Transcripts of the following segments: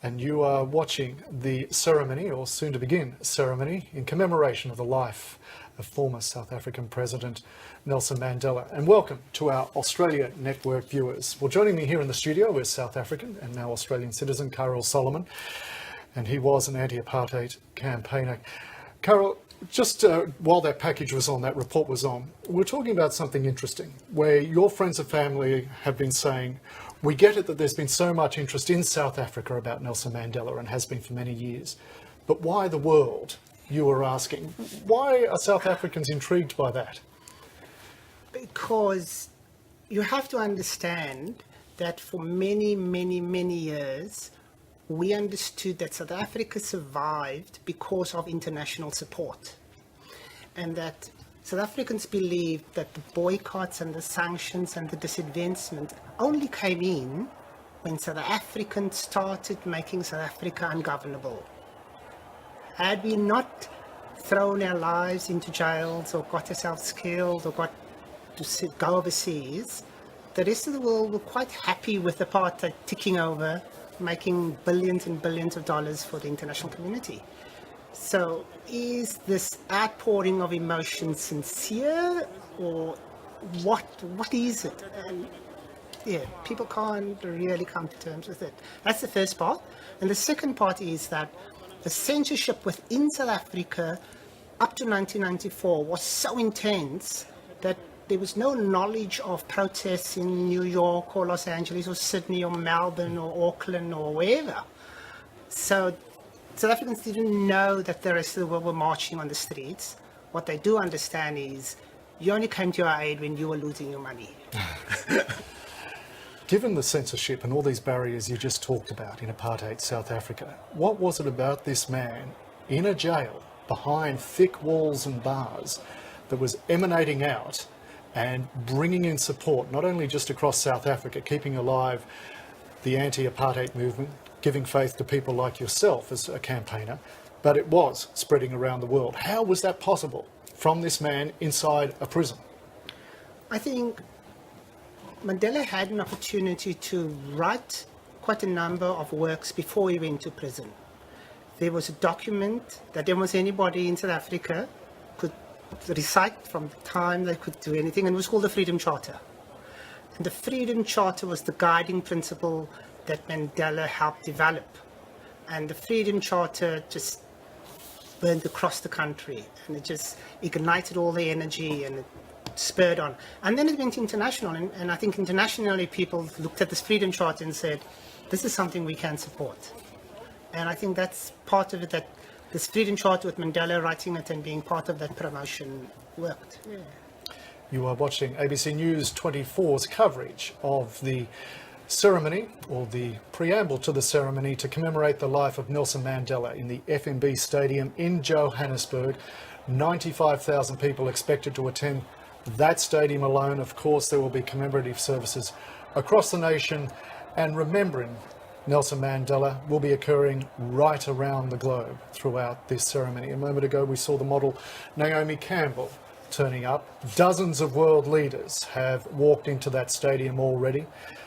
and you are watching the ceremony, or soon to begin ceremony, in commemoration of the life of former South African President Nelson Mandela. And welcome to our Australia Network viewers. Well, joining me here in the studio is South African and now Australian citizen Carol Solomon, and he was an anti-apartheid campaigner. Carol, just while that package was on, that report was on, we're talking about something interesting, where your friends and family have been saying, we get it that there's been so much interest in South Africa about Nelson Mandela, and has been for many years, but why the world, you were asking? Why are South Africans intrigued by that? Because you have to understand that for many, many, many years, we understood that South Africa survived because of international support. And that South Africans believed that the boycotts and the sanctions and the disadvancement only came in when South Africans started making South Africa ungovernable. Had we not thrown our lives into jails or got ourselves killed or got to go overseas, the rest of the world were quite happy with apartheid ticking over, making billions and billions of dollars for the international community. So is this outpouring of emotion sincere, or what is it? And yeah, people can't really come to terms with it. That's the first part. And the second part is that the censorship within South Africa up to 1994 was so intense that there was no knowledge of protests in New York or Los Angeles or Sydney or Melbourne or Auckland or wherever. So South Africans didn't know that the rest of the world were marching on the streets. What they do understand is you only came to our aid when you were losing your money. Given the censorship and all these barriers you just talked about in apartheid South Africa, what was it about this man in a jail behind thick walls and bars that was emanating out and bringing in support, not only just across South Africa, keeping alive the anti-apartheid movement, giving faith to people like yourself as a campaigner, but it was spreading around the world? How was that possible from this man inside a prison? I think Mandela had an opportunity to write quite a number of works before he went to prison. There was a document that almost anybody in South Africa could recite from the time they could do anything, and it was called the Freedom Charter. And the Freedom Charter was the guiding principle that Mandela helped develop. And the Freedom Charter just burned across the country, and it just ignited all the energy, and it spurred on. And then it went international, and I think internationally people looked at this Freedom Charter and said, this is something we can support. And I think that's part of it, that this Freedom Charter with Mandela writing it and being part of that promotion worked. Yeah. You are watching ABC News 24's coverage of the ceremony, or the preamble to the ceremony, to commemorate the life of Nelson Mandela in the FNB Stadium in Johannesburg. 95,000 people expected to attend that stadium alone. Of course, there will be commemorative services across the nation, and remembering Nelson Mandela will be occurring right around the globe throughout this ceremony. A moment ago, we saw the model Naomi Campbell turning up. Dozens of world leaders have walked into that stadium already.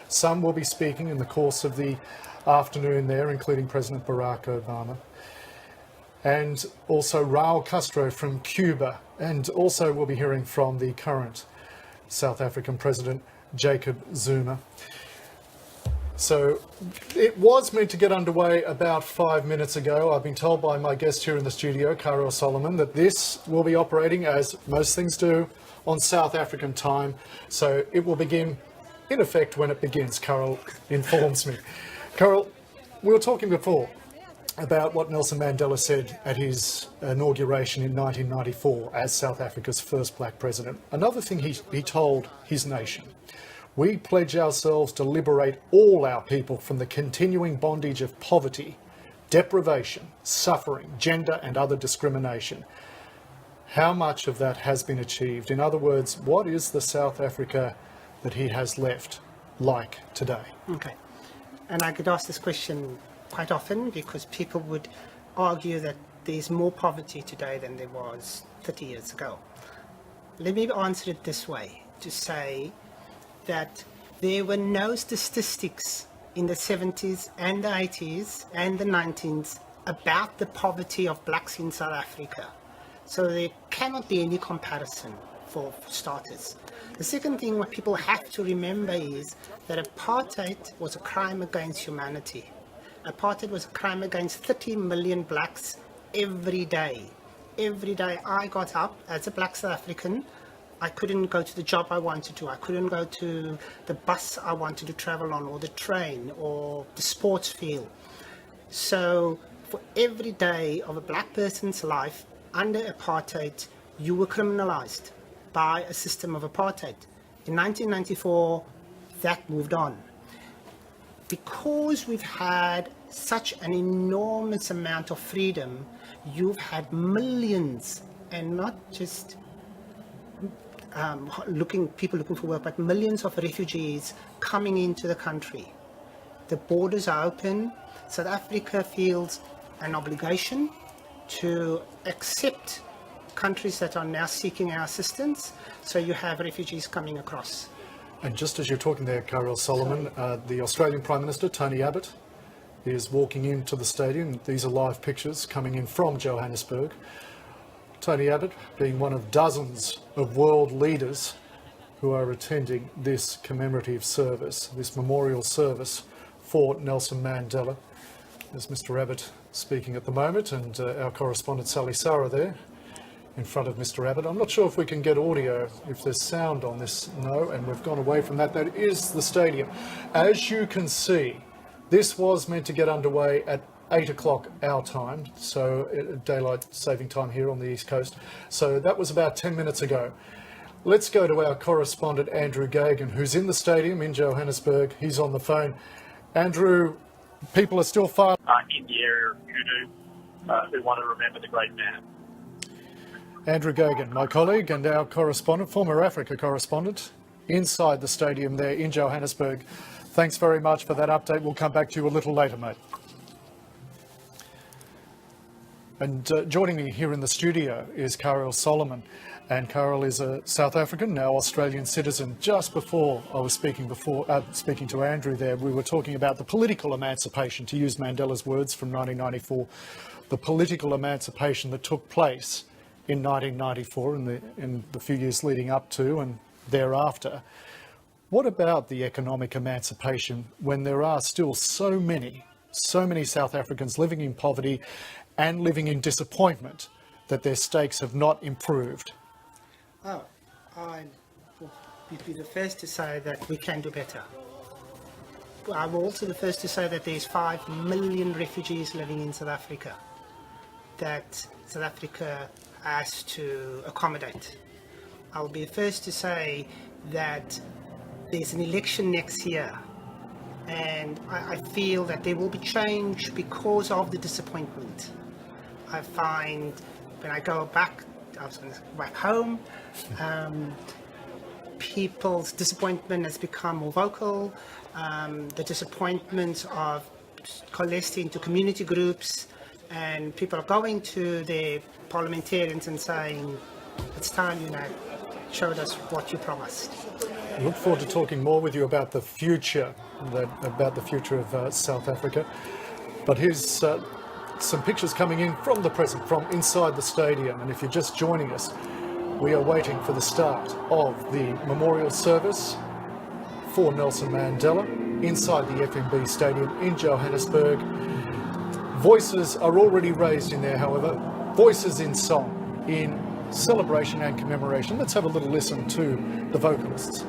Some will be speaking in the course of the afternoon there, including President Barack Obama, and also Raul Castro from Cuba. And also we'll be hearing from the current South African President, Jacob Zuma. So it was meant to get underway about 5 minutes ago. I've been told by my guest here in the studio, Carol Solomon, that this will be operating, as most things do, on South African time. So it will begin, in effect, when it begins, Carol informs me. Carol, we were talking before about what Nelson Mandela said at his inauguration in 1994 as South Africa's first black president. Another thing he told his nation: we pledge ourselves to liberate all our people from the continuing bondage of poverty, deprivation, suffering, gender and other discrimination. How much of that has been achieved? In other words, what is the South Africa that he has left like today? Okay. And I could ask this question quite often, because people would argue that there's more poverty today than there was 30 years ago. Let me answer it this way, to say that there were no statistics in the 70s and the 80s and the 90s about the poverty of blacks in South Africa. So there cannot be any comparison for starters. The second thing what people have to remember is that apartheid was a crime against humanity. Apartheid was a crime against 30 million blacks every day. Every day I got up as a black South African, I couldn't go to the job I wanted to. I couldn't go to the bus I wanted to travel on, or the train, or the sports field. So for every day of a black person's life under apartheid, you were criminalized by a system of apartheid. In 1994, that moved on. Because we've had such an enormous amount of freedom, you've had millions, and not just people looking for work, but millions of refugees coming into the country. The borders are open. South Africa feels an obligation to accept countries that are now seeking our assistance. So you have refugees coming across. And just as you're talking there, Carol Solomon, the Australian Prime Minister, Tony Abbott, is walking into the stadium. These are live pictures coming in from Johannesburg. Tony Abbott being one of dozens of world leaders who are attending this commemorative service, this memorial service for Nelson Mandela. There's Mr. Abbott speaking at the moment, and our correspondent Sally Sarah there in front of Mr. Abbott. I'm not sure if we can get audio, if there's sound on this. No, and we've gone away from that. That is the stadium. As you can see, this was meant to get underway at 8 o'clock our time, so daylight saving time here on the East Coast. So that was about 10 minutes ago. Let's go to our correspondent, Andrew Gagan, who's in the stadium in Johannesburg. He's on the phone. Andrew, people are still far in the area of Kudu who want to remember the great man. Andrew Gagan, my colleague and our correspondent, former Africa correspondent, inside the stadium there in Johannesburg. Thanks very much for that update. We'll come back to you a little later, mate. And joining me here in the studio is Carol Solomon. And Carol is a South African, now Australian citizen. Just before I was speaking to Andrew there, we were talking about the political emancipation, to use Mandela's words from 1994, the political emancipation that took place in 1994 in the few years leading up to and thereafter. What about the economic emancipation when there are still so many South Africans living in poverty and living in disappointment that their stakes have not improved? Oh, I will be the first to say that we can do better. I'm also the first to say that there's 5 million refugees living in South Africa that South Africa has to accommodate. I'll be the first to say that there's an election next year, and I feel that there will be change because of the disappointment. I find when I go back home, people's disappointment has become more vocal. The disappointment of coalescing into community groups, and people are going to their parliamentarians and saying, it's time, showed us what you promised. I look forward to talking more with you about the future, of South Africa. But here's some pictures coming in from the present, from inside the stadium. And if you're just joining us, we are waiting for the start of the memorial service for Nelson Mandela inside the FNB Stadium in Johannesburg. Voices are already raised in there, however, voices in song, in celebration and commemoration. Let's have a little listen to the vocalists.